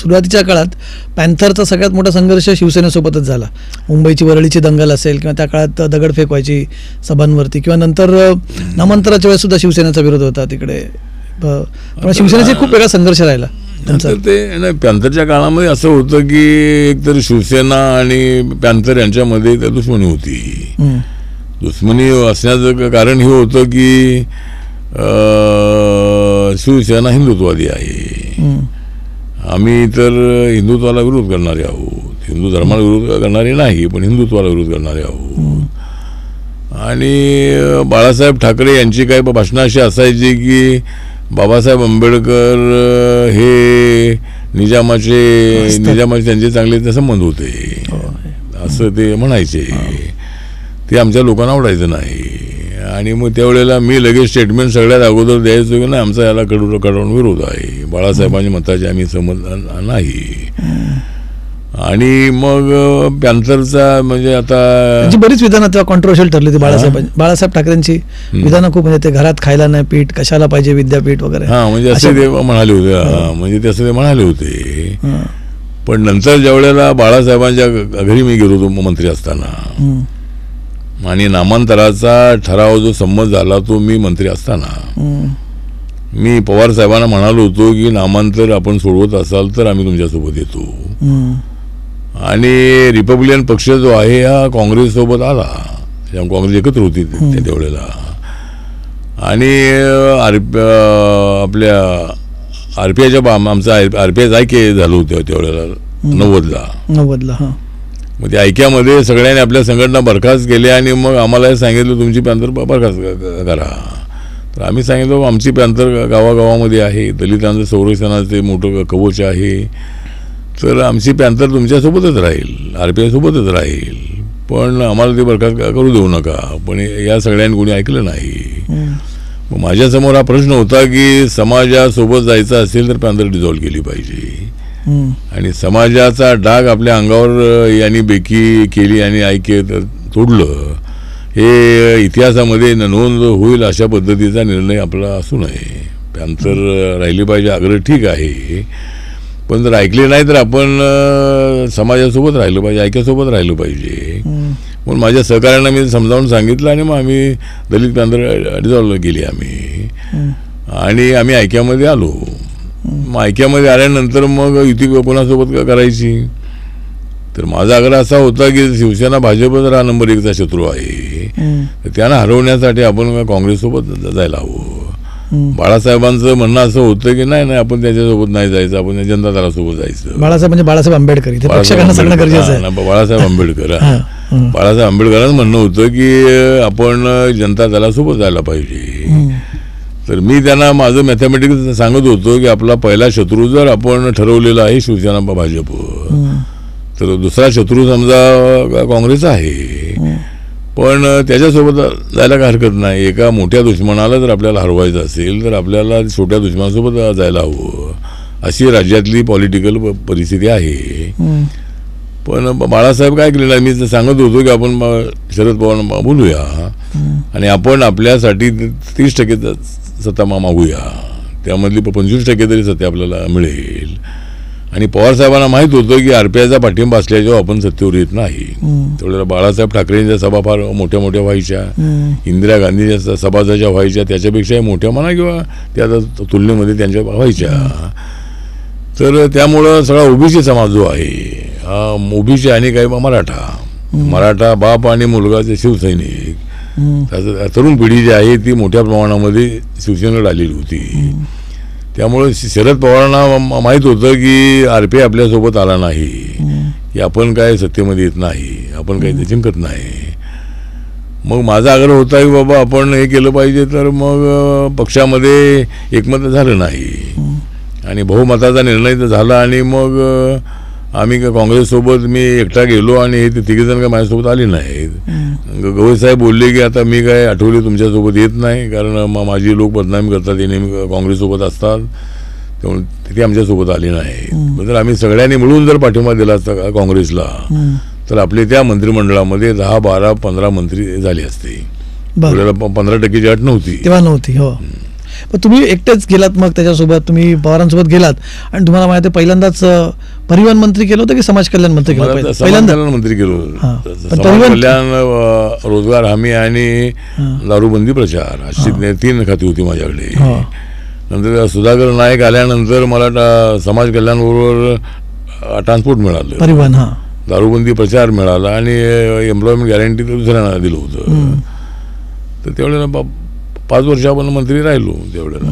सुरुवातीच्या काळात पॅन्थरचा सगळ्यात मोठा संघर्ष शिवसेनेसोबतच झाला. मुंबईची वरळीची दंगल असेल किंवा त्या काळात दगडफेक व्हायची सभांवरती, किंवा नंतर नामांतराच्या वेळेस सुद्धा शिवसेनेचा विरोध होता तिकडे. पण शिवसेनेचा खूप वेगळा संघर्ष राहिला. ते पॅन्थरच्या काळामध्ये असं होतं की एकतर शिवसेना आणि पॅन्थर यांच्यामध्ये दुश्मनी होती. दुश्मनी असण्याचं कारण हे होतं की शिवसेना हिंदुत्ववादी आहे, आम्ही तर हिंदुत्वाला विरोध करणारे आहोत, हिंदू धर्माला विरोध करणारे नाही पण हिंदुत्वाला विरोध करणारे आहोत. आणि बाळासाहेब ठाकरे यांची काही भाषणं अशी असायची की बाबासाहेब आंबेडकर हे निजामाचे त्यांचे चांगले संबंध होते असं ते म्हणायचे. ते आमच्या लोकांना आवडायचं नाही. आणि मग त्यावेळेला मी लगेच स्टेटमेंट सगळ्यात अगोदर द्यायचो की नाही, आमचा याला कडून विरोध आहे, बाळासाहेबांच्या मताचे आम्ही सहमत नाही. आणि मग पॅन्थरचा म्हणजे आता बरीच विधानं तेव्हा कॉन्ट्रोवर्शियल ठरली होती. बाळासाहेब ठाकरेंची विधानं खूप, म्हणजे ते घरात खायला नाही पीठ, कशाला पाहिजे विद्यापीठ वगैरे, म्हणजे असे ते म्हणाले होते. म्हणजे ते असं ते म्हणाले होते. पण नंतर ज्या वेळेला बाळासाहेबांच्या घरी मी गेलो होतो मंत्री असताना, आणि नामांतराचा ठराव जो संमत झाला तो मी मंत्री असताना, मी पवार साहेबांना म्हणालो होतो की नामांतर आपण सोडवत असाल तर आम्ही तुमच्यासोबत येतो. आणि रिपब्लिकन पक्ष जो आहे हा काँग्रेससोबत आला, काँग्रेस एकत्र होती त्यावेळेला. आणि आपल्या RPIच्या आमचा RPI ऐक्य झालं होतं त्यावेळेला 90ला. मग त्या ऐक्यामध्ये सगळ्यांनी आपल्या संघटना बरखास्त केल्या आणि मग आम्हाला सांगितलं तुमची पॅन्थर बरखास्त करा. तर आम्ही सांगितलं आमची पॅन्थर गावागावामध्ये आहे, दलितांचं संरक्षणाचे मोठं कवच आहे, तर आमची पॅन्थर तुमच्यासोबतच राहील, RPI सोबतच राहील, पण आम्हाला ते बरखास्त करू देऊ नका. पण या सगळ्यांनी कोणी ऐकलं नाही. मग माझ्यासमोर हा प्रश्न होता की समाजासोबत जायचं असेल तर पॅन्थर डिझॉल्व्ह केली पाहिजे. आणि समाजाचा डाग आपल्या अंगावर यांनी बेकी केली आणि ऐक्य तोडलं, हे इतिहासामध्ये नोंद होईल अशा पद्धतीचा निर्णय आपला असू नये. पॅन्थर राहिली पाहिजे आग्रह ठीक आहे, पण जर ऐकले नाही तर आपण समाजासोबत राहिलं पाहिजे, ऐक्यासोबत राहिलं पाहिजे. म्हणून माझ्या सहकार्यांना मी समजावून सांगितलं आणि मग आम्ही दलित पॅन्थर डिझॉल्व्ह केली आम्ही, आणि आम्ही ऐक्यामध्ये आलो. मग ऐक्यामध्ये आल्यानंतर मग युती कोणासोबत करायची, तर माझा आग्रह असा होता की शिवसेना भाजपच हा नंबर 1चा शत्रू आहे, त्यांना हरवण्यासाठी आपण काँग्रेससोबत जायला हवं. बाळासाहेबांचं म्हणणं असं होतं की नाही आपण त्याच्यासोबत नाही जायचं, आपण जनता दलासोबत जायचं. बाळासाहेब म्हणजे बाळासाहेब आंबेडकर, बाळासाहेब आंबेडकर बाळासाहेब आंबेडकरांचं म्हणणं होतं की आपण जनता दलासोबत जायला पाहिजे. तर मी त्यांना माझं मॅथमॅटिक्स सांगत होतो की आपला पहिला शत्रू जर आपण ठरवलेला आहे शिवसेना भाजप, तर दुसरा शत्रू समजा काँग्रेस आहे, पण त्याच्यासोबत जायला काय हरकत नाही. एका मोठ्या दुश्मनाला जर आपल्याला हरवायचं असेल तर आपल्याला छोट्या दुश्मनासोबत जायला हवं, अशी राज्यातली पॉलिटिकल परिस्थिती आहे. पण बाळासाहेब काय केलेलं आहे, मी सांगत होतो की आपण शरद पवारांना बोलूया आणि आपण आपल्यासाठी 30% सत्ता मागूया, त्यामधली 25% तरी सत्ता आपल्याला मिळेल. आणि पवार साहेबांना माहीत होतं की RPIचा पाठिंबा असल्याशिवाय आपण सत्तेवर येत नाही. त्यावेळेला बाळासाहेब ठाकरेंच्या सभा फार मोठ्या मोठ्या व्हायच्या, इंदिरा गांधीच्या सभा ज्या व्हायच्या त्याच्यापेक्षाही मोठ्या म्हणा किंवा त्या तुलनेमध्ये त्यांच्या व्हायच्या. तर त्यामुळं सगळा OBC समाज जो आहे हा OBC आणि काही मराठा बाप आणि मुलगाचे शिवसैनिक, तरुण पिढी जी आहे ती मोठ्या प्रमाणामध्ये शिवसेनेकडे आलेली होती. त्यामुळे शरद पवारांना माहीत होतं की RPI आपल्यासोबत आला नाही की आपण काय सत्तेमध्ये येत नाही, आपण काही जिंकत नाही. मग माझा आग्रह होता की बाबा आपण हे केलं पाहिजे. तर मग पक्षामध्ये एकमत झालं नाही आणि बहुमताचा निर्णय तर झाला आणि मग आम्ही काँग्रेससोबत मी एकटा गेलो आणि हे तिघेजण काय माझ्यासोबत आले नाहीत. गवई साहेब बोलले की आता मी काय आठवले तुमच्यासोबत येत नाही, कारण माझी लोक बदनामी करतात, ते नेहमी काँग्रेससोबत असतात, त्यामुळे ते आमच्यासोबत आले नाही. तर आम्ही सगळ्यांनी मिळून जर पाठिंबा दिला असता काँग्रेसला तर आपले त्या मंत्रिमंडळामध्ये 10, 12, 15 मंत्री झाले असते. 15%ची अट नव्हती तेव्हा नव्हती. हो, पण तुम्ही एकटेच गेलात मग त्याच्यासोबत, तुम्ही पवारांसोबत गेलात आणि तुम्हाला माहिती आहे पहिल्यांदाच परिवहन मंत्री केलं होतं की समाज कल्याण मंत्री केलं मला समाज पहिल्यांदा? कल्याण मंत्री केलो. हां. पण समाज परिवहन- कल्याण, रोजगार हमी आणि दारूबंदी प्रचार अशी 3 खाती होती माझ्याकडे. हां. नंतर सुधाकर नाईक आल्यानंतर मला समाज कल्याण बरोबर ट्रान्सपोर्ट मिळालं, परिवहन. हां. दारूबंदी प्रचार मिळाला आणि एम्प्लॉयमेंट गॅरंटी तर दुसऱ्यांना दिलं होतं. तर तेवढ्याला 5 वर्ष आपण मंत्री राहिलो तेवढ्याला.